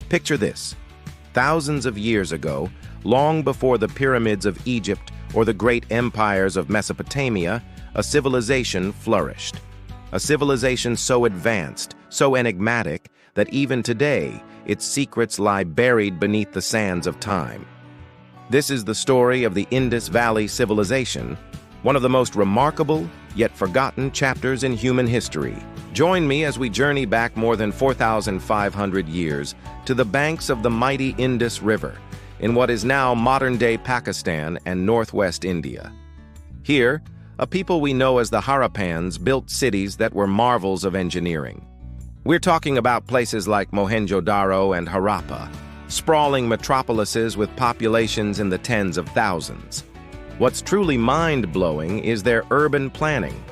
Picture this. Thousands of years ago, long before the pyramids of Egypt or the great empires of Mesopotamia, a civilization flourished. A civilization so advanced, so enigmatic, that even today, its secrets lie buried beneath the sands of time. This is the story of the Indus Valley Civilization, one of the most remarkable, yet forgotten chapters in human history. Join me as we journey back more than 4,500 years to the banks of the mighty Indus River, in what is now modern-day Pakistan and northwest India. Here, a people we know as the Harappans built cities that were marvels of engineering. We're talking about places like Mohenjo-daro and Harappa, sprawling metropolises with populations in the tens of thousands. What's truly mind-blowing is their urban planning.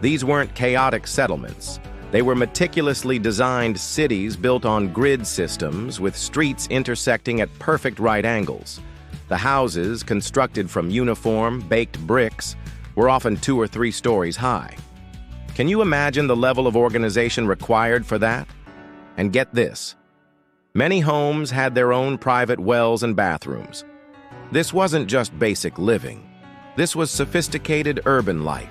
These weren't chaotic settlements. They were meticulously designed cities built on grid systems with streets intersecting at perfect right angles. The houses, constructed from uniform, baked bricks, were often 2 or 3 stories high. Can you imagine the level of organization required for that? And get this. Many homes had their own private wells and bathrooms. This wasn't just basic living. This was sophisticated urban life.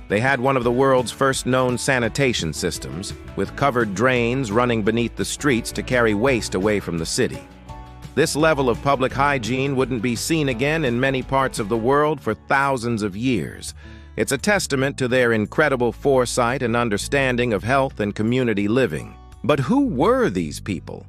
They had one of the world's first known sanitation systems, with covered drains running beneath the streets to carry waste away from the city. This level of public hygiene wouldn't be seen again in many parts of the world for thousands of years. It's a testament to their incredible foresight and understanding of health and community living. But who were these people?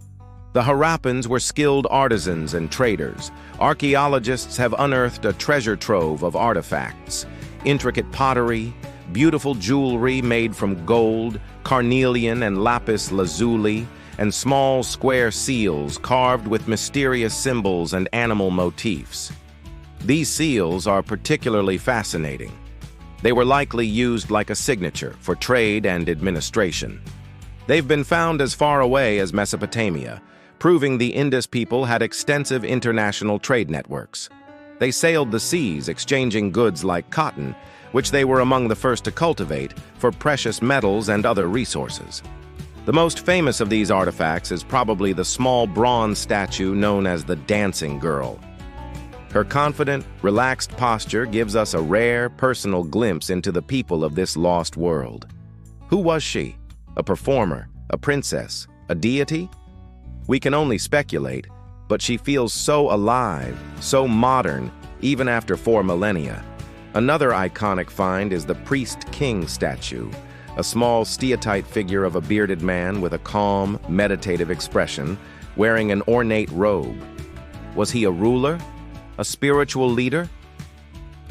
The Harappans were skilled artisans and traders. Archaeologists have unearthed a treasure trove of artifacts, intricate pottery, beautiful jewelry made from gold, carnelian and lapis lazuli, and small square seals carved with mysterious symbols and animal motifs. These seals are particularly fascinating. They were likely used like a signature for trade and administration. They've been found as far away as Mesopotamia, proving the Indus people had extensive international trade networks. They sailed the seas, exchanging goods like cotton, which they were among the first to cultivate, for precious metals and other resources. The most famous of these artifacts is probably the small bronze statue known as the Dancing Girl. Her confident, relaxed posture gives us a rare, personal glimpse into the people of this lost world. Who was she? A performer, a princess, a deity? We can only speculate, but she feels so alive, so modern, even after 4 millennia. Another iconic find is the priest-king statue, a small steatite figure of a bearded man with a calm, meditative expression, wearing an ornate robe. Was he a ruler? A spiritual leader?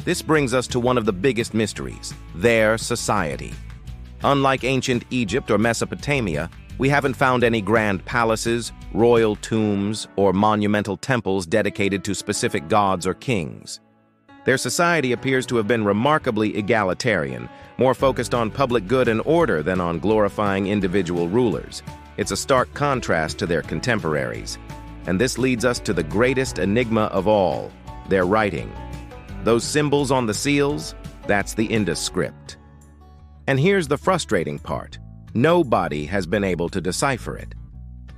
This brings us to one of the biggest mysteries, their society. Unlike ancient Egypt or Mesopotamia, we haven't found any grand palaces, royal tombs, or monumental temples dedicated to specific gods or kings. Their society appears to have been remarkably egalitarian, more focused on public good and order than on glorifying individual rulers. It's a stark contrast to their contemporaries. And this leads us to the greatest enigma of all, their writing. Those symbols on the seals, that's the Indus script. And here's the frustrating part. Nobody has been able to decipher it.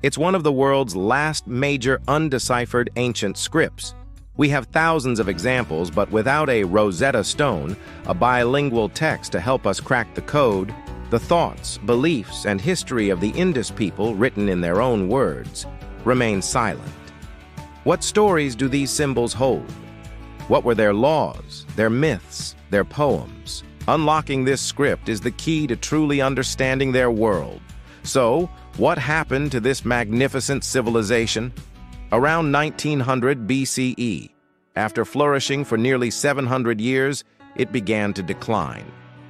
It's one of the world's last major undeciphered ancient scripts. We have thousands of examples, but without a Rosetta Stone, a bilingual text to help us crack the code, the thoughts, beliefs, and history of the Indus people, written in their own words, remain silent. What stories do these symbols hold? What were their laws, their myths, their poems? Unlocking this script is the key to truly understanding their world. So, what happened to this magnificent civilization? Around 1900 BCE, after flourishing for nearly 700 years, it began to decline.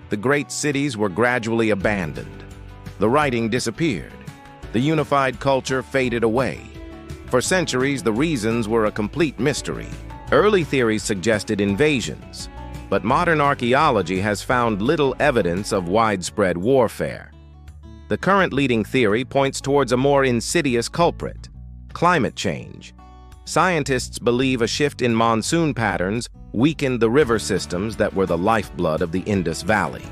The great cities were gradually abandoned. The writing disappeared. The unified culture faded away. For centuries, the reasons were a complete mystery. Early theories suggested invasions, but modern archaeology has found little evidence of widespread warfare. The current leading theory points towards a more insidious culprit: climate change. Scientists believe a shift in monsoon patterns weakened the river systems that were the lifeblood of the Indus Valley.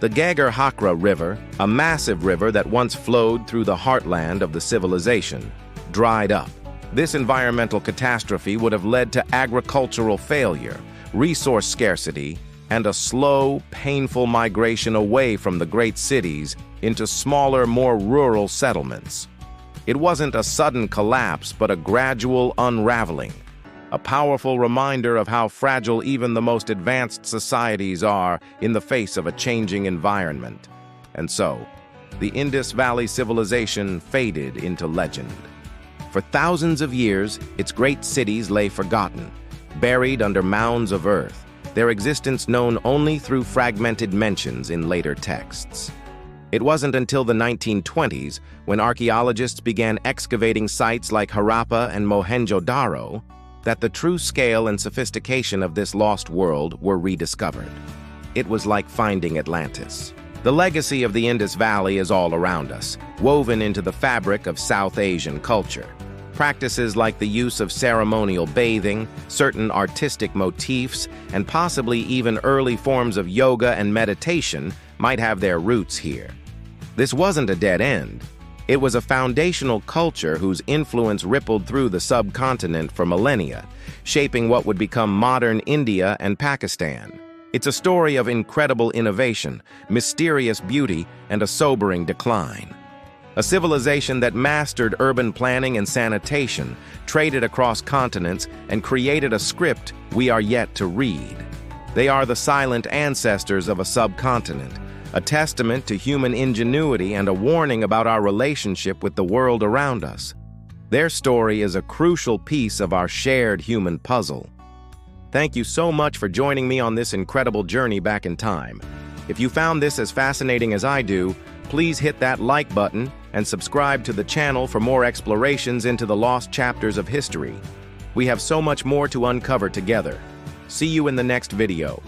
The Ghaggar-Hakra River, a massive river that once flowed through the heartland of the civilization, dried up. This environmental catastrophe would have led to agricultural failure, resource scarcity, and a slow, painful migration away from the great cities into smaller, more rural settlements. It wasn't a sudden collapse, but a gradual unraveling, a powerful reminder of how fragile even the most advanced societies are in the face of a changing environment. And so, the Indus Valley civilization faded into legend. For thousands of years, its great cities lay forgotten, buried under mounds of earth, their existence known only through fragmented mentions in later texts. It wasn't until the 1920s, when archaeologists began excavating sites like Harappa and Mohenjo-daro, that the true scale and sophistication of this lost world were rediscovered. It was like finding Atlantis. The legacy of the Indus Valley is all around us, woven into the fabric of South Asian culture. Practices like the use of ceremonial bathing, certain artistic motifs, and possibly even early forms of yoga and meditation might have their roots here. This wasn't a dead end. It was a foundational culture whose influence rippled through the subcontinent for millennia, shaping what would become modern India and Pakistan. It's a story of incredible innovation, mysterious beauty, and a sobering decline. A civilization that mastered urban planning and sanitation, traded across continents, and created a script we are yet to read. They are the silent ancestors of a subcontinent, a testament to human ingenuity and a warning about our relationship with the world around us. Their story is a crucial piece of our shared human puzzle. Thank you so much for joining me on this incredible journey back in time. If you found this as fascinating as I do, please hit that like button and subscribe to the channel for more explorations into the lost chapters of history. We have so much more to uncover together. See you in the next video.